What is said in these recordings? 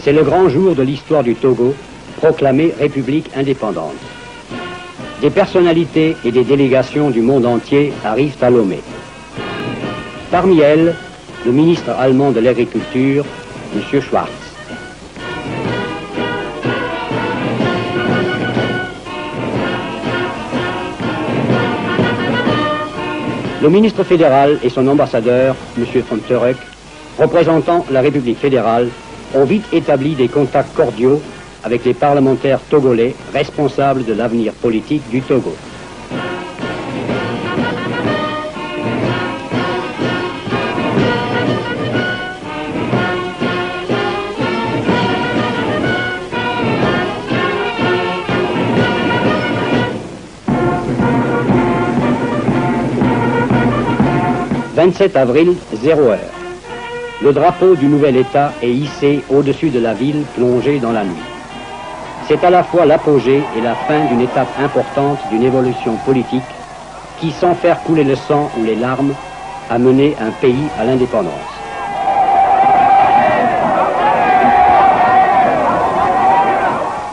C'est le grand jour de l'histoire du Togo, proclamé République indépendante. Des personnalités et des délégations du monde entier arrivent à Lomé. Parmi elles, le ministre allemand de l'Agriculture, M. Schwarz. Le ministre fédéral et son ambassadeur, M. von Török, représentant la République fédérale, ont vite établi des contacts cordiaux avec les parlementaires togolais responsables de l'avenir politique du Togo. « 27 avril, 0 heure. Le drapeau du nouvel État est hissé au-dessus de la ville plongée dans la nuit. C'est à la fois l'apogée et la fin d'une étape importante d'une évolution politique qui, sans faire couler le sang ou les larmes, a mené un pays à l'indépendance.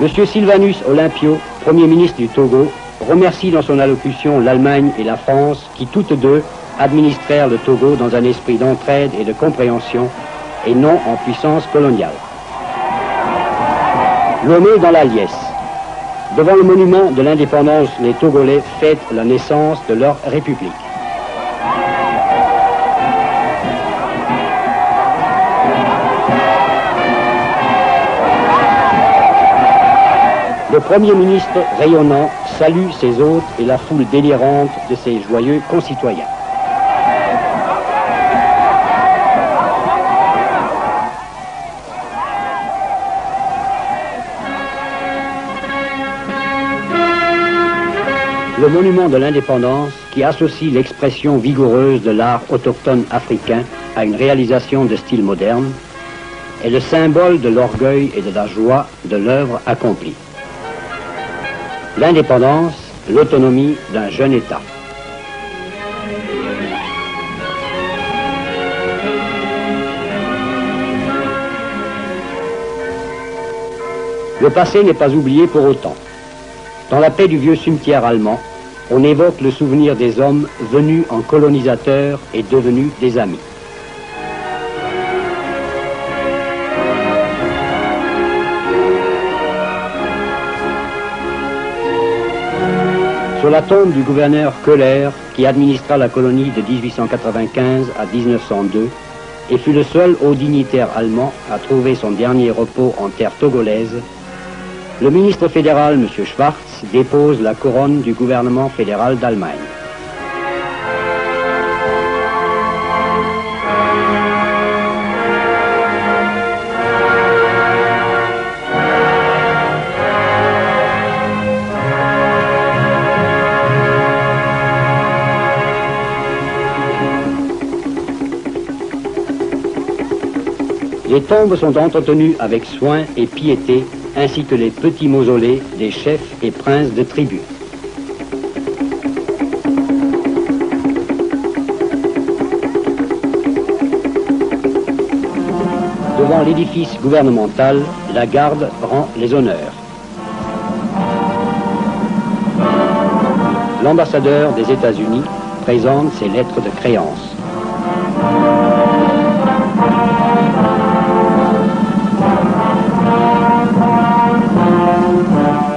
M. Sylvanus Olympio, Premier ministre du Togo, remercie dans son allocution l'Allemagne et la France qui, toutes deux, administrèrent le Togo dans un esprit d'entraide et de compréhension et non en puissance coloniale. Lomé dans la liesse. Devant le monument de l'indépendance, les Togolais fêtent la naissance de leur république. Le Premier ministre rayonnant salue ses hôtes et la foule délirante de ses joyeux concitoyens. Le monument de l'indépendance, qui associe l'expression vigoureuse de l'art autochtone africain à une réalisation de style moderne, est le symbole de l'orgueil et de la joie de l'œuvre accomplie. L'indépendance, l'autonomie d'un jeune État. Le passé n'est pas oublié pour autant. Dans la paix du vieux cimetière allemand, on évoque le souvenir des hommes venus en colonisateurs et devenus des amis. Sur la tombe du gouverneur Köhler, qui administra la colonie de 1895 à 1902 et fut le seul haut dignitaire allemand à trouver son dernier repos en terre togolaise, le ministre fédéral, M. Schwarz, dépose la couronne du gouvernement fédéral d'Allemagne. Les tombes sont entretenues avec soin et piété, ainsi que les petits mausolées des chefs et princes de tribus. Devant l'édifice gouvernemental, la garde rend les honneurs. L'ambassadeur des États-Unis présente ses lettres de créance.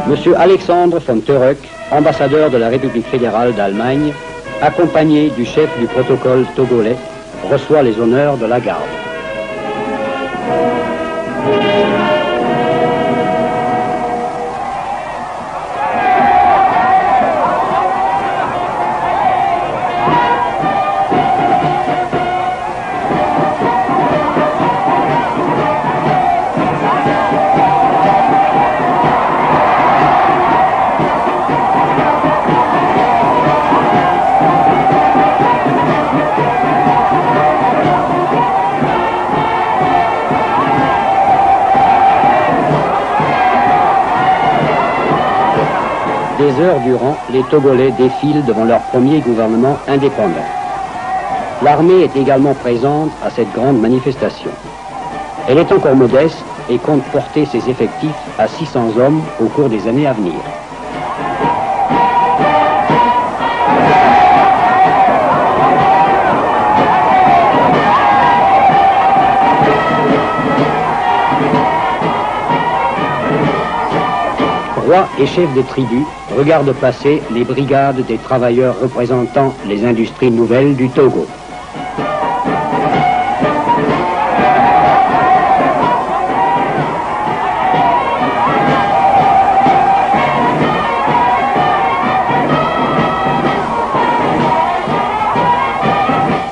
M. Alexandre von Török, ambassadeur de la République fédérale d'Allemagne, accompagné du chef du protocole togolais, reçoit les honneurs de la garde. Des heures durant, les Togolais défilent devant leur premier gouvernement indépendant. L'armée est également présente à cette grande manifestation. Elle est encore modeste, et compte porter ses effectifs à 600 hommes au cours des années à venir. Rois et chefs des tribus regardent passer les brigades des travailleurs représentant les industries nouvelles du Togo.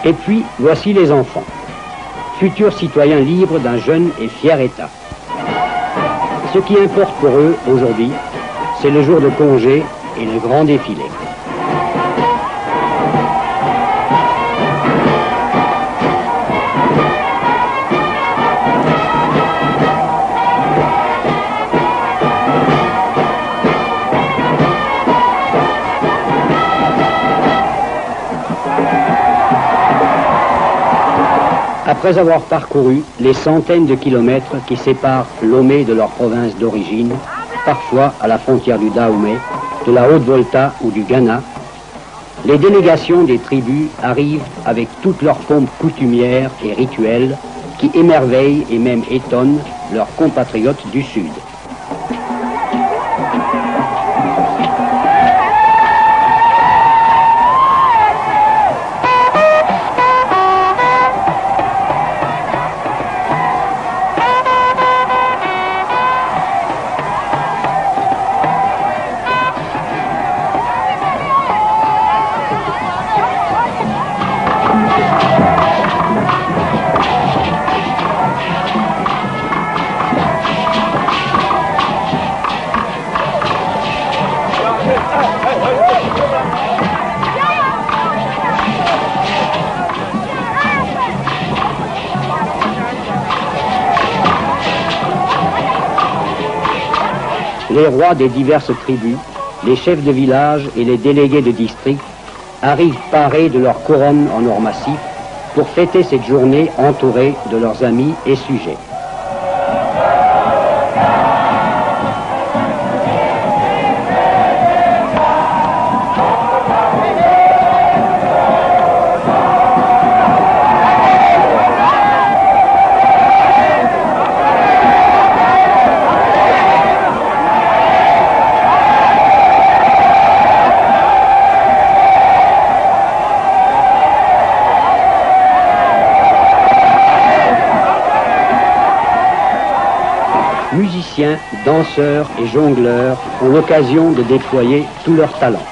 Et puis, voici les enfants, futurs citoyens libres d'un jeune et fier État. Ce qui importe pour eux aujourd'hui, c'est le jour de congé et le grand défilé. Après avoir parcouru les centaines de kilomètres qui séparent Lomé de leur province d'origine, parfois à la frontière du Dahomey, de la Haute-Volta ou du Ghana, les délégations des tribus arrivent avec toutes leurs pompes coutumières et rituelles qui émerveillent et même étonnent leurs compatriotes du Sud. Les rois des diverses tribus, les chefs de village et les délégués de district arrivent parés de leur couronne en or massif pour fêter cette journée entourés de leurs amis et sujets. Musiciens, danseurs et jongleurs ont l'occasion de déployer tous leurs talents.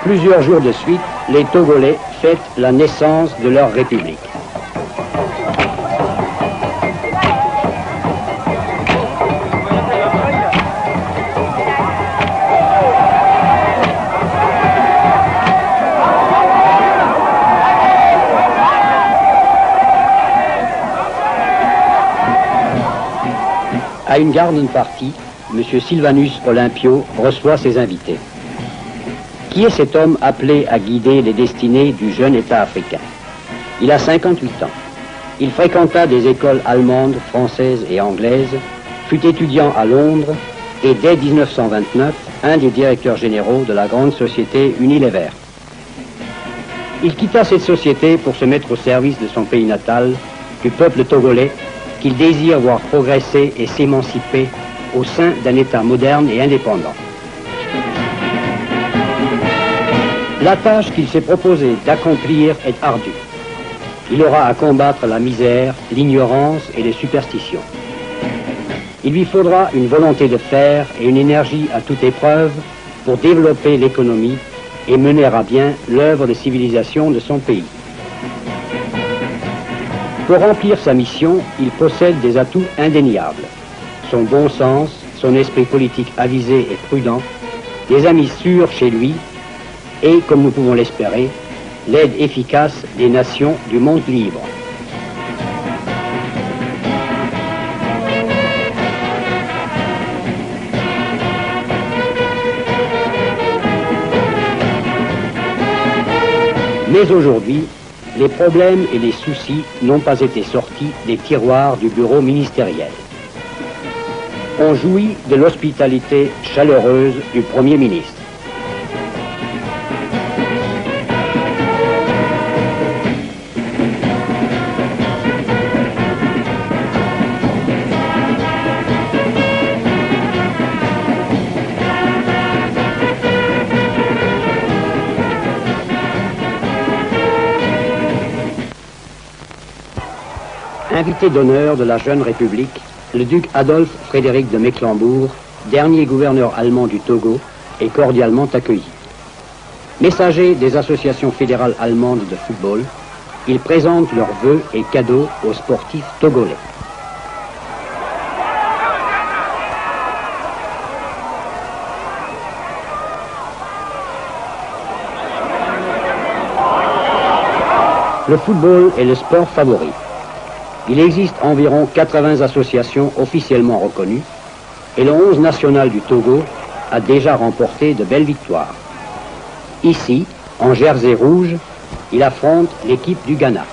Plusieurs jours de suite, les Togolais fêtent la naissance de leur république. À une garden party, M. Sylvanus Olympio reçoit ses invités. Qui est cet homme appelé à guider les destinées du jeune État africain? Il a 58 ans. Il fréquenta des écoles allemandes, françaises et anglaises, fut étudiant à Londres et dès 1929, un des directeurs généraux de la grande société Unilever. Il quitta cette société pour se mettre au service de son pays natal, du peuple togolais, qu'il désire voir progresser et s'émanciper au sein d'un État moderne et indépendant. La tâche qu'il s'est proposé d'accomplir est ardue. Il aura à combattre la misère, l'ignorance et les superstitions. Il lui faudra une volonté de fer et une énergie à toute épreuve pour développer l'économie et mener à bien l'œuvre de civilisation de son pays. Pour remplir sa mission, il possède des atouts indéniables. Son bon sens, son esprit politique avisé et prudent, des amis sûrs chez lui et, comme nous pouvons l'espérer, l'aide efficace des nations du monde libre. Mais aujourd'hui, les problèmes et les soucis n'ont pas été sortis des tiroirs du bureau ministériel. On jouit de l'hospitalité chaleureuse du Premier ministre. Invité d'honneur de la jeune République, le duc Adolphe Frédéric de Mecklembourg, dernier gouverneur allemand du Togo, est cordialement accueilli. Messager des associations fédérales allemandes de football, il présente leurs vœux et cadeaux aux sportifs togolais. Le football est le sport favori. Il existe environ 80 associations officiellement reconnues et le 11 national du Togo a déjà remporté de belles victoires. Ici, en jersey rouge, il affronte l'équipe du Ghana.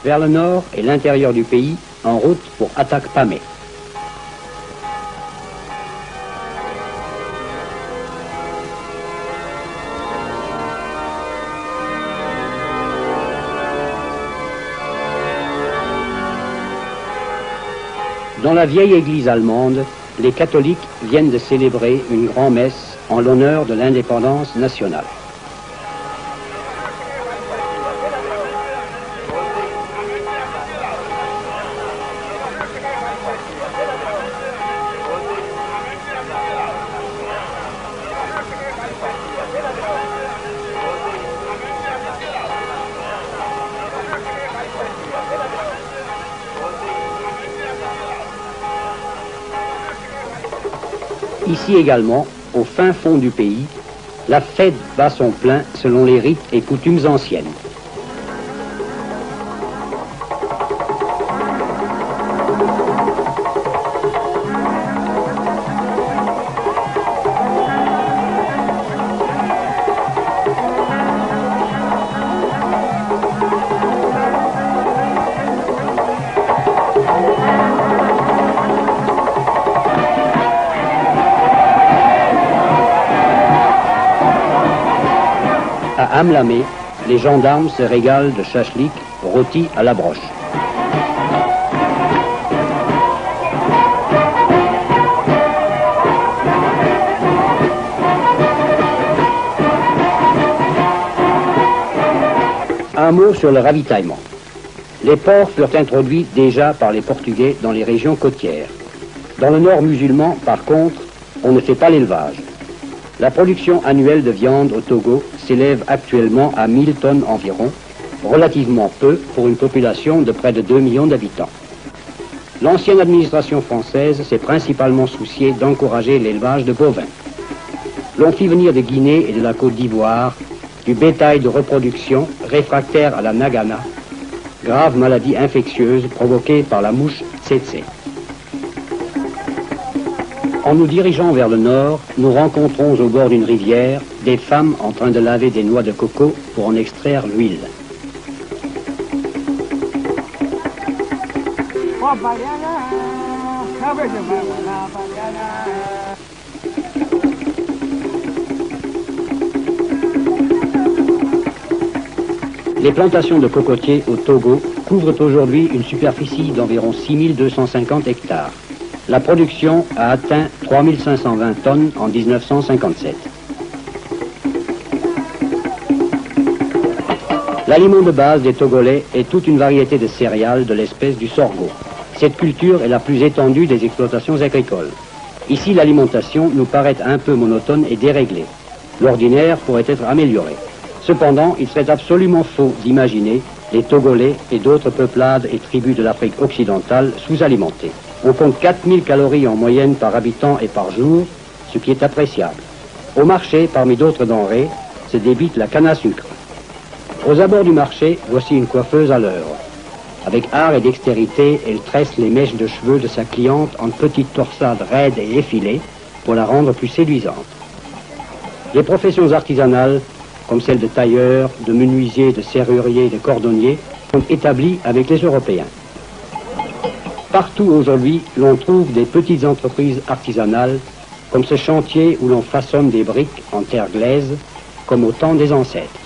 Vers le nord et l'intérieur du pays, en route pour Atakpamé. Dans la vieille église allemande, les catholiques viennent de célébrer une grand-messe en l'honneur de l'indépendance nationale. Ici également, au fin fond du pays, la fête bat son plein selon les rites et coutumes anciennes. À Amlamé, les gendarmes se régalent de chachlik rôti à la broche. Un mot sur le ravitaillement. Les porcs furent introduits déjà par les Portugais dans les régions côtières. Dans le nord musulman, par contre, on ne fait pas l'élevage. La production annuelle de viande au Togo s'élève actuellement à 1000 tonnes environ, relativement peu pour une population de près de 2 millions d'habitants. L'ancienne administration française s'est principalement souciée d'encourager l'élevage de bovins. L'on fit venir de Guinée et de la Côte d'Ivoire du bétail de reproduction réfractaire à la nagana, grave maladie infectieuse provoquée par la mouche tsetse. En nous dirigeant vers le nord, nous rencontrons au bord d'une rivière des femmes en train de laver des noix de coco pour en extraire l'huile. Les plantations de cocotiers au Togo couvrent aujourd'hui une superficie d'environ 6250 hectares. La production a atteint 3520 tonnes en 1957. L'aliment de base des Togolais est toute une variété de céréales de l'espèce du sorgho. Cette culture est la plus étendue des exploitations agricoles. Ici, l'alimentation nous paraît un peu monotone et déréglée. L'ordinaire pourrait être amélioré. Cependant, il serait absolument faux d'imaginer les Togolais et d'autres peuplades et tribus de l'Afrique occidentale sous-alimentés. On compte 4000 calories en moyenne par habitant et par jour, ce qui est appréciable. Au marché, parmi d'autres denrées, se débite la canne à sucre. Aux abords du marché, voici une coiffeuse à l'heure. Avec art et dextérité, elle tresse les mèches de cheveux de sa cliente en petites torsades raides et effilées pour la rendre plus séduisante. Les professions artisanales, comme celles de tailleur, de menuisier, de serrurier, de cordonnier, sont établies avec les Européens. Partout aujourd'hui, l'on trouve des petites entreprises artisanales, comme ce chantier où l'on façonne des briques en terre glaise, comme au temps des ancêtres.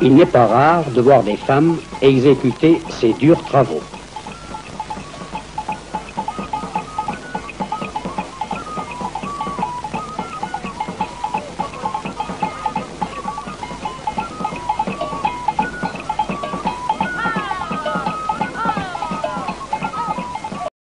Il n'est pas rare de voir des femmes exécuter ces durs travaux.